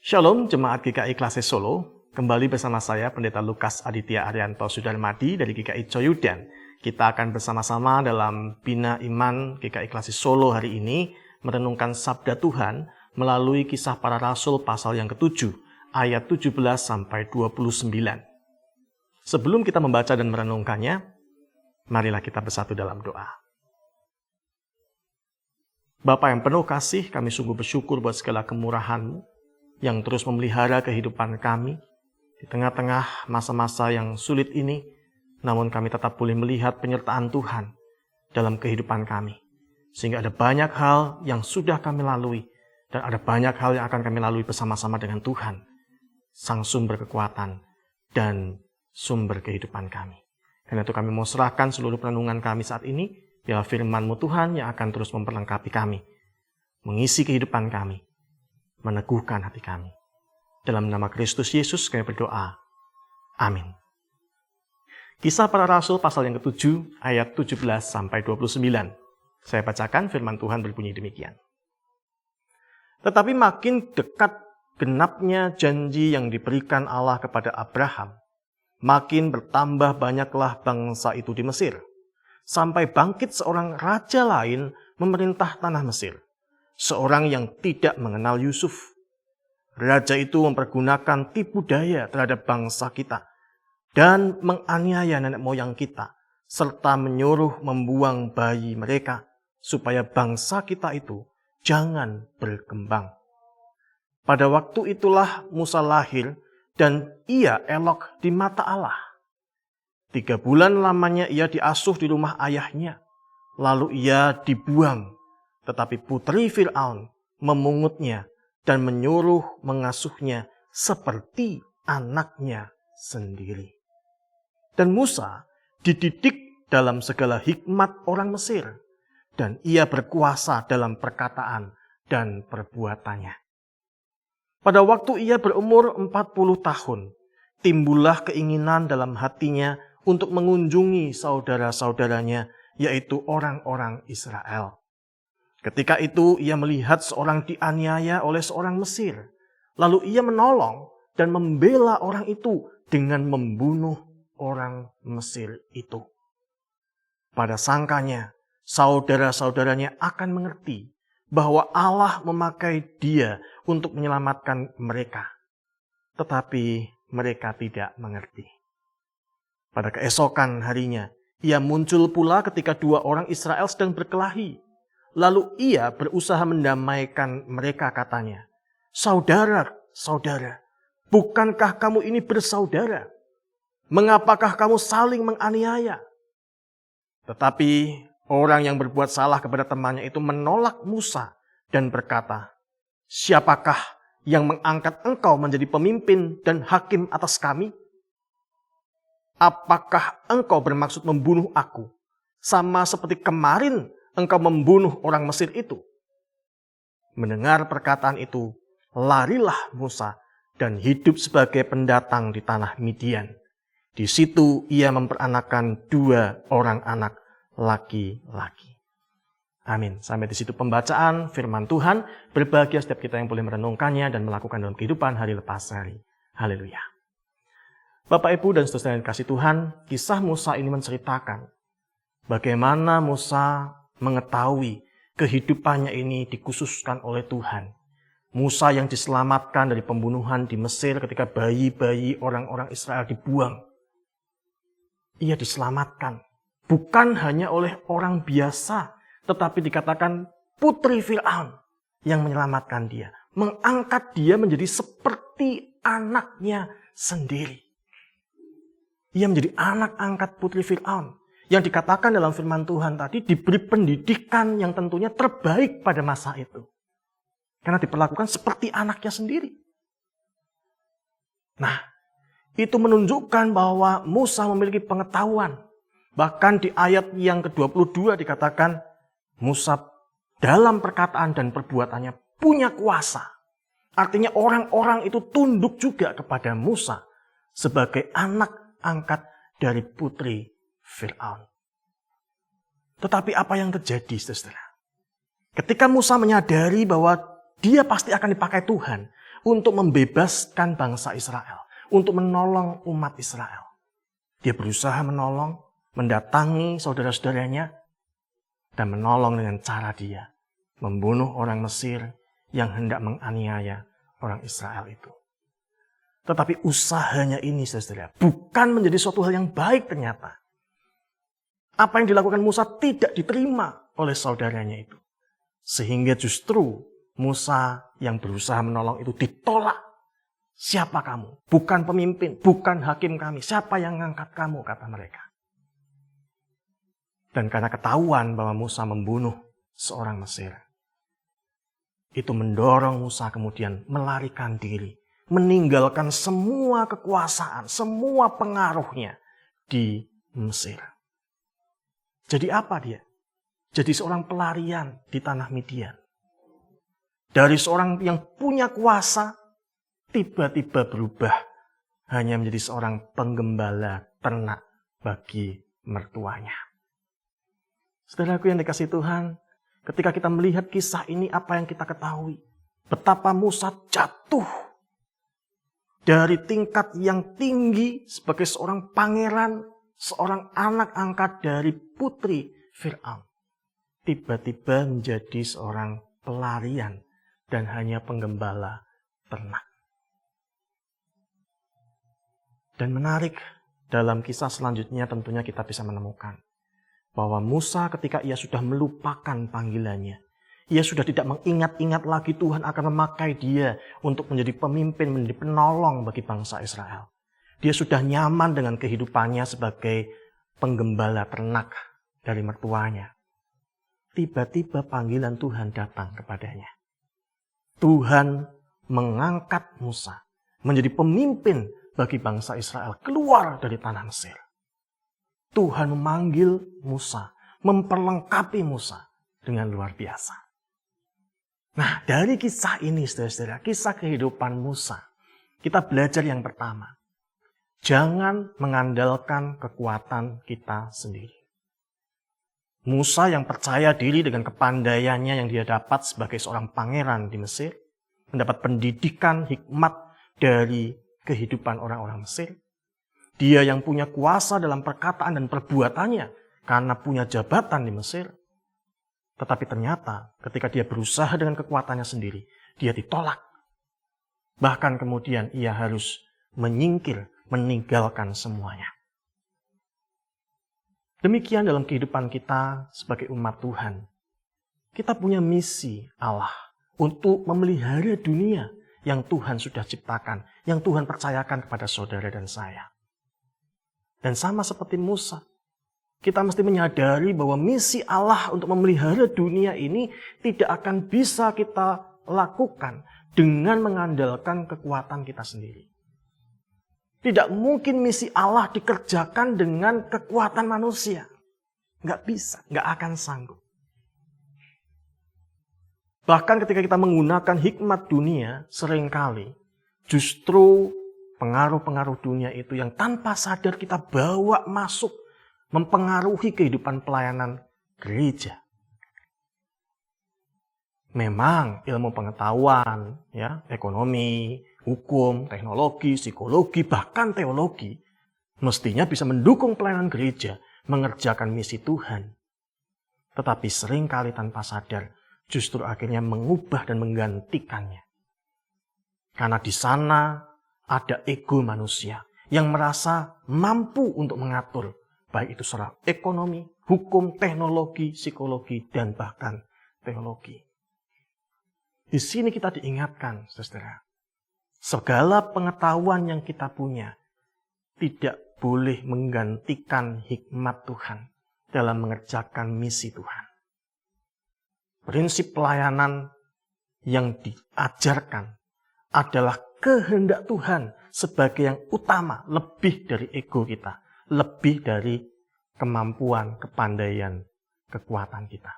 Shalom Jemaat GKI Klasis Solo, kembali bersama saya Pendeta Lukas Aditya Arianto Sudarmadi dari GKI Coyudan. Kita akan bersama-sama dalam Bina Iman GKI Klasis Solo hari ini merenungkan Sabda Tuhan melalui Kisah Para Rasul pasal yang ke-7, ayat 17 sampai 29. Sebelum kita membaca dan merenungkannya, marilah kita bersatu dalam doa. Bapa yang penuh kasih, kami sungguh bersyukur buat segala kemurahan-Mu yang terus memelihara kehidupan kami di tengah-tengah masa-masa yang sulit ini, namun kami tetap boleh melihat penyertaan Tuhan dalam kehidupan kami. Sehingga ada banyak hal yang sudah kami lalui, dan ada banyak hal yang akan kami lalui bersama-sama dengan Tuhan, Sang Sumber Kekuatan dan Sumber Kehidupan kami. Karena itu kami mau serahkan seluruh perenungan kami saat ini, biarlah firman-Mu Tuhan yang akan terus memperlengkapi kami, mengisi kehidupan kami, meneguhkan hati kami. Dalam nama Kristus Yesus kami berdoa. Amin. Kisah Para Rasul pasal yang ke-7 ayat 17 sampai 29. Saya bacakan firman Tuhan berbunyi demikian. Tetapi makin dekat genapnya janji yang diberikan Allah kepada Abraham, makin bertambah banyaklah bangsa itu di Mesir, sampai bangkit seorang raja lain memerintah tanah Mesir, seorang yang tidak mengenal Yusuf. Raja itu mempergunakan tipu daya terhadap bangsa kita dan menganiaya nenek moyang kita, serta menyuruh membuang bayi mereka supaya bangsa kita itu jangan berkembang. Pada waktu itulah Musa lahir dan ia elok di mata Allah. 3 bulan lamanya ia diasuh di rumah ayahnya, lalu ia dibuang. Tetapi putri Fir'aun memungutnya dan menyuruh mengasuhnya seperti anaknya sendiri. Dan Musa dididik dalam segala hikmat orang Mesir, dan ia berkuasa dalam perkataan dan perbuatannya. Pada waktu ia berumur 40 tahun, timbullah keinginan dalam hatinya untuk mengunjungi saudara-saudaranya, yaitu orang-orang Israel. Ketika itu ia melihat seorang dianiaya oleh seorang Mesir. Lalu ia menolong dan membela orang itu dengan membunuh orang Mesir itu. Pada sangkanya, saudara-saudaranya akan mengerti bahwa Allah memakai dia untuk menyelamatkan mereka. Tetapi mereka tidak mengerti. Pada keesokan harinya, ia muncul pula ketika 2 orang Israel sedang berkelahi. Lalu ia berusaha mendamaikan mereka, katanya, "Saudara, saudara, bukankah kamu ini bersaudara? Mengapakah kamu saling menganiaya?" Tetapi orang yang berbuat salah kepada temannya itu menolak Musa dan berkata, "Siapakah yang mengangkat engkau menjadi pemimpin dan hakim atas kami? Apakah engkau bermaksud membunuh aku, sama seperti kemarin engkau membunuh orang Mesir itu?" Mendengar perkataan itu, larilah Musa dan hidup sebagai pendatang di tanah Midian. Di situ ia memperanakan 2 orang anak laki-laki. Amin. Sampai di situ pembacaan firman Tuhan. Berbahagia setiap kita yang boleh merenungkannya dan melakukan dalam kehidupan hari lepas hari. Haleluya. Bapak, Ibu, dan saudara yang kasih Tuhan, kisah Musa ini menceritakan bagaimana Musa mengetahui kehidupannya ini dikhususkan oleh Tuhan. Musa yang diselamatkan dari pembunuhan di Mesir ketika bayi-bayi orang-orang Israel dibuang. Ia diselamatkan bukan hanya oleh orang biasa, tetapi dikatakan putri Fir'aun yang menyelamatkan dia. Mengangkat dia menjadi seperti anaknya sendiri. Ia menjadi anak angkat putri Fir'aun. Yang dikatakan dalam firman Tuhan tadi diberi pendidikan yang tentunya terbaik pada masa itu. Karena diperlakukan seperti anaknya sendiri. Nah, itu menunjukkan bahwa Musa memiliki pengetahuan. Bahkan di ayat yang ke-22 dikatakan Musa dalam perkataan dan perbuatannya punya kuasa. Artinya orang-orang itu tunduk juga kepada Musa sebagai anak angkat dari putri Fir'aun. Tetapi apa yang terjadi, saudara? Ketika Musa menyadari bahwa dia pasti akan dipakai Tuhan untuk membebaskan bangsa Israel, untuk menolong umat Israel. Dia berusaha menolong, mendatangi saudara-saudaranya, dan menolong dengan cara dia membunuh orang Mesir yang hendak menganiaya orang Israel itu. Tetapi usahanya ini, saudara, bukan menjadi suatu hal yang baik ternyata. Apa yang dilakukan Musa tidak diterima oleh saudaranya itu. Sehingga justru Musa yang berusaha menolong itu ditolak. Siapa kamu? Bukan pemimpin, bukan hakim kami. Siapa yang ngangkat kamu, kata mereka. Dan karena ketahuan bahwa Musa membunuh seorang Mesir, itu mendorong Musa kemudian melarikan diri, meninggalkan semua kekuasaan, semua pengaruhnya di Mesir. Jadi apa dia? Jadi seorang pelarian di tanah Midian. Dari seorang yang punya kuasa, tiba-tiba berubah hanya menjadi seorang penggembala ternak bagi mertuanya. Saudaraku yang dikasihi Tuhan, ketika kita melihat kisah ini, apa yang kita ketahui? Betapa Musa jatuh dari tingkat yang tinggi sebagai seorang pangeran, seorang anak angkat dari putri Fir'aun. Tiba-tiba menjadi seorang pelarian dan hanya penggembala ternak. Dan menarik, dalam kisah selanjutnya tentunya kita bisa menemukan bahwa Musa ketika ia sudah melupakan panggilannya, ia sudah tidak mengingat-ingat lagi Tuhan akan memakai dia untuk menjadi pemimpin, menjadi penolong bagi bangsa Israel. Dia sudah nyaman dengan kehidupannya sebagai penggembala ternak dari mertuanya. Tiba-tiba panggilan Tuhan datang kepadanya. Tuhan mengangkat Musa menjadi pemimpin bagi bangsa Israel keluar dari tanah Mesir. Tuhan memanggil Musa, memperlengkapi Musa dengan luar biasa. Nah, dari kisah ini, saudara-saudara, kisah kehidupan Musa, kita belajar yang pertama. Jangan mengandalkan kekuatan kita sendiri. Musa yang percaya diri dengan kepandaiannya yang dia dapat sebagai seorang pangeran di Mesir, mendapat pendidikan hikmat dari kehidupan orang-orang Mesir. Dia yang punya kuasa dalam perkataan dan perbuatannya karena punya jabatan di Mesir. Tetapi ternyata ketika dia berusaha dengan kekuatannya sendiri, dia ditolak. Bahkan kemudian ia harus menyingkir, meninggalkan semuanya. Demikian dalam kehidupan kita sebagai umat Tuhan. Kita punya misi Allah untuk memelihara dunia yang Tuhan sudah ciptakan, yang Tuhan percayakan kepada saudara dan saya. Dan sama seperti Musa, kita mesti menyadari bahwa misi Allah untuk memelihara dunia ini tidak akan bisa kita lakukan dengan mengandalkan kekuatan kita sendiri. Tidak mungkin misi Allah dikerjakan dengan kekuatan manusia. Nggak bisa, nggak akan sanggup. Bahkan ketika kita menggunakan hikmat dunia, seringkali justru pengaruh-pengaruh dunia itu yang tanpa sadar kita bawa masuk, mempengaruhi kehidupan pelayanan gereja. Memang ilmu pengetahuan, ya, ekonomi, hukum, teknologi, psikologi, bahkan teologi, mestinya bisa mendukung pelayanan gereja, mengerjakan misi Tuhan. Tetapi seringkali tanpa sadar, justru akhirnya mengubah dan menggantikannya. Karena di sana ada ego manusia yang merasa mampu untuk mengatur, baik itu secara ekonomi, hukum, teknologi, psikologi, dan bahkan teologi. Di sini kita diingatkan, saudara, segala pengetahuan yang kita punya tidak boleh menggantikan hikmat Tuhan dalam mengerjakan misi Tuhan. Prinsip pelayanan yang diajarkan adalah kehendak Tuhan sebagai yang utama, lebih dari ego kita, lebih dari kemampuan, kepandaian, kekuatan kita.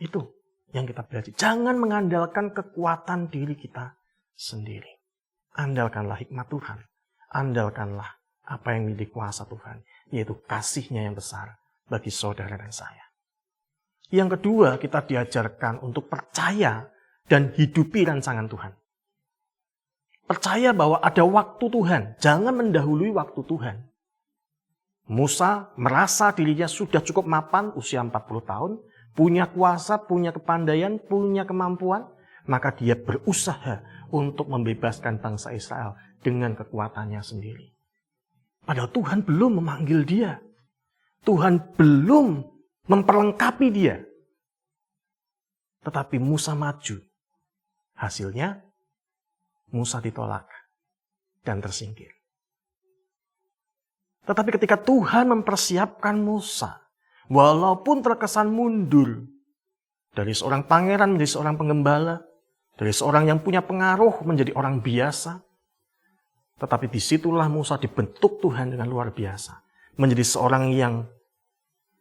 Itu yang kita belajar. Jangan mengandalkan kekuatan diri kita sendiri. Andalkanlah hikmat Tuhan. Andalkanlah apa yang milik kuasa Tuhan, yaitu kasih-Nya yang besar bagi saudara dan saya. Yang kedua, kita diajarkan untuk percaya dan hidupi rancangan Tuhan. Percaya bahwa ada waktu Tuhan, jangan mendahului waktu Tuhan. Musa merasa dirinya sudah cukup mapan, usia 40 tahun, punya kuasa, punya kepandaian, punya kemampuan, maka dia berusaha untuk membebaskan bangsa Israel dengan kekuatannya sendiri. Padahal Tuhan belum memanggil dia. Tuhan belum memperlengkapi dia. Tetapi Musa maju. Hasilnya, Musa ditolak dan tersingkir. Tetapi ketika Tuhan mempersiapkan Musa, walaupun terkesan mundur dari seorang pangeran menjadi seorang penggembala, dari seorang yang punya pengaruh menjadi orang biasa, tetapi disitulah Musa dibentuk Tuhan dengan luar biasa, menjadi seorang yang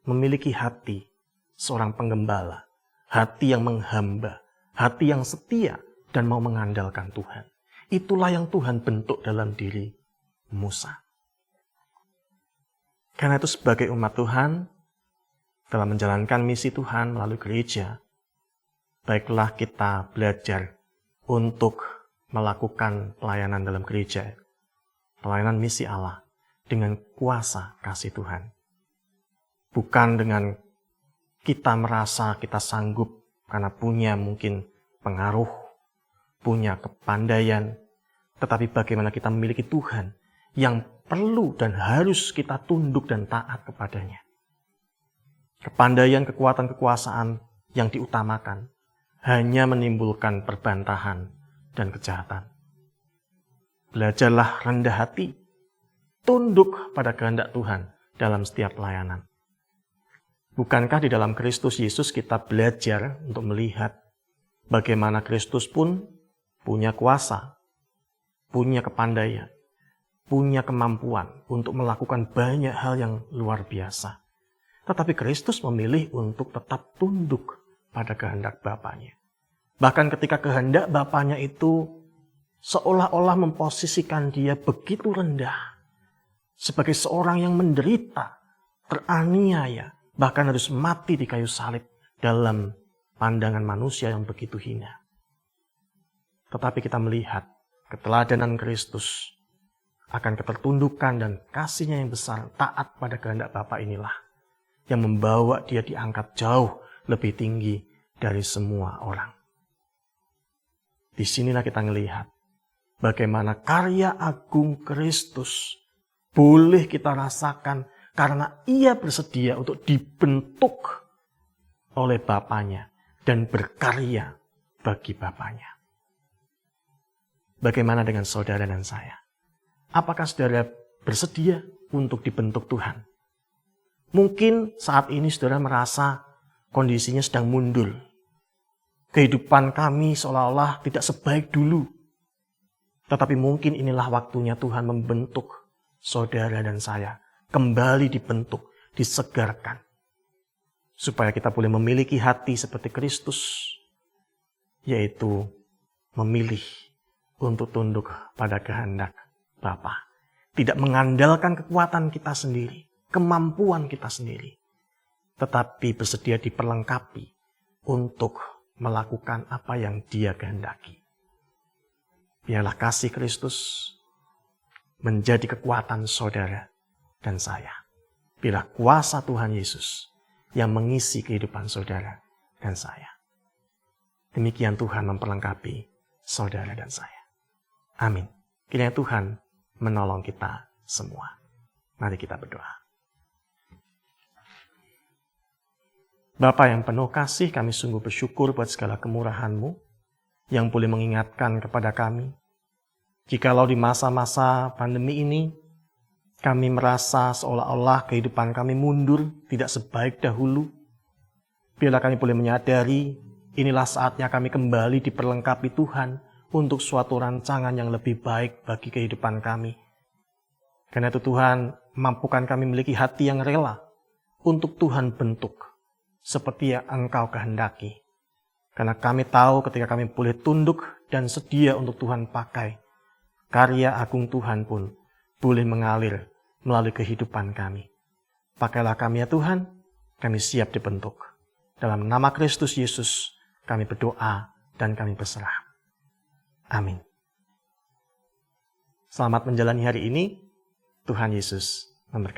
memiliki hati seorang penggembala, hati yang menghamba, hati yang setia dan mau mengandalkan Tuhan. Itulah yang Tuhan bentuk dalam diri Musa. Karena itu sebagai umat Tuhan, dalam menjalankan misi Tuhan melalui gereja, baiklah kita belajar untuk melakukan pelayanan dalam gereja, pelayanan misi Allah dengan kuasa kasih Tuhan. Bukan dengan kita merasa kita sanggup karena punya mungkin pengaruh, punya kepandaian, tetapi bagaimana kita memiliki Tuhan yang perlu dan harus kita tunduk dan taat kepadanya. Kepandaian, kekuatan, kekuasaan yang diutamakan hanya menimbulkan perbantahan dan kejahatan. Belajarlah rendah hati, tunduk pada kehendak Tuhan dalam setiap pelayanan. Bukankah di dalam Kristus Yesus kita belajar untuk melihat bagaimana Kristus pun punya kuasa, punya kepandaian, punya kemampuan untuk melakukan banyak hal yang luar biasa. Tetapi Kristus memilih untuk tetap tunduk pada kehendak Bapanya. Bahkan ketika kehendak Bapanya itu seolah-olah memposisikan dia begitu rendah, sebagai seorang yang menderita, teraniaya, bahkan harus mati di kayu salib dalam pandangan manusia yang begitu hina. Tetapi kita melihat keteladanan Kristus akan ketertundukan dan kasihnya yang besar, taat pada kehendak Bapa inilah yang membawa dia diangkat jauh lebih tinggi dari semua orang. Disinilah kita melihat bagaimana karya agung Kristus boleh kita rasakan karena ia bersedia untuk dibentuk oleh Bapanya dan berkarya bagi Bapanya. Bagaimana dengan saudara dan saya? Apakah saudara bersedia untuk dibentuk Tuhan? Mungkin saat ini saudara merasa kondisinya sedang mundur. Kehidupan kami seolah-olah tidak sebaik dulu. Tetapi mungkin inilah waktunya Tuhan membentuk saudara dan saya. Kembali dibentuk, disegarkan. Supaya kita boleh memiliki hati seperti Kristus. Yaitu memilih untuk tunduk pada kehendak Bapa. Tidak mengandalkan kekuatan kita sendiri, kemampuan kita sendiri. Tetapi bersedia diperlengkapi untuk melakukan apa yang Dia kehendaki. Biarlah kasih Kristus menjadi kekuatan saudara dan saya. Biarlah kuasa Tuhan Yesus yang mengisi kehidupan saudara dan saya. Demikian Tuhan memperlengkapi saudara dan saya. Amin. Kiranya Tuhan menolong kita semua. Mari kita berdoa. Bapa yang penuh kasih, kami sungguh bersyukur buat segala kemurahan-Mu yang boleh mengingatkan kepada kami. Jikalau di masa-masa pandemi ini, kami merasa seolah-olah kehidupan kami mundur, tidak sebaik dahulu. Biarlah kami boleh menyadari, inilah saatnya kami kembali diperlengkapi Tuhan untuk suatu rancangan yang lebih baik bagi kehidupan kami. Karena itu Tuhan, mampukan kami memiliki hati yang rela untuk Tuhan bentuk seperti yang Engkau kehendaki. Karena kami tahu ketika kami boleh tunduk dan sedia untuk Tuhan pakai, karya agung Tuhan pun boleh mengalir melalui kehidupan kami. Pakailah kami ya Tuhan, kami siap dibentuk. Dalam nama Kristus Yesus kami berdoa dan kami berserah. Amin. Selamat menjalani hari ini. Tuhan Yesus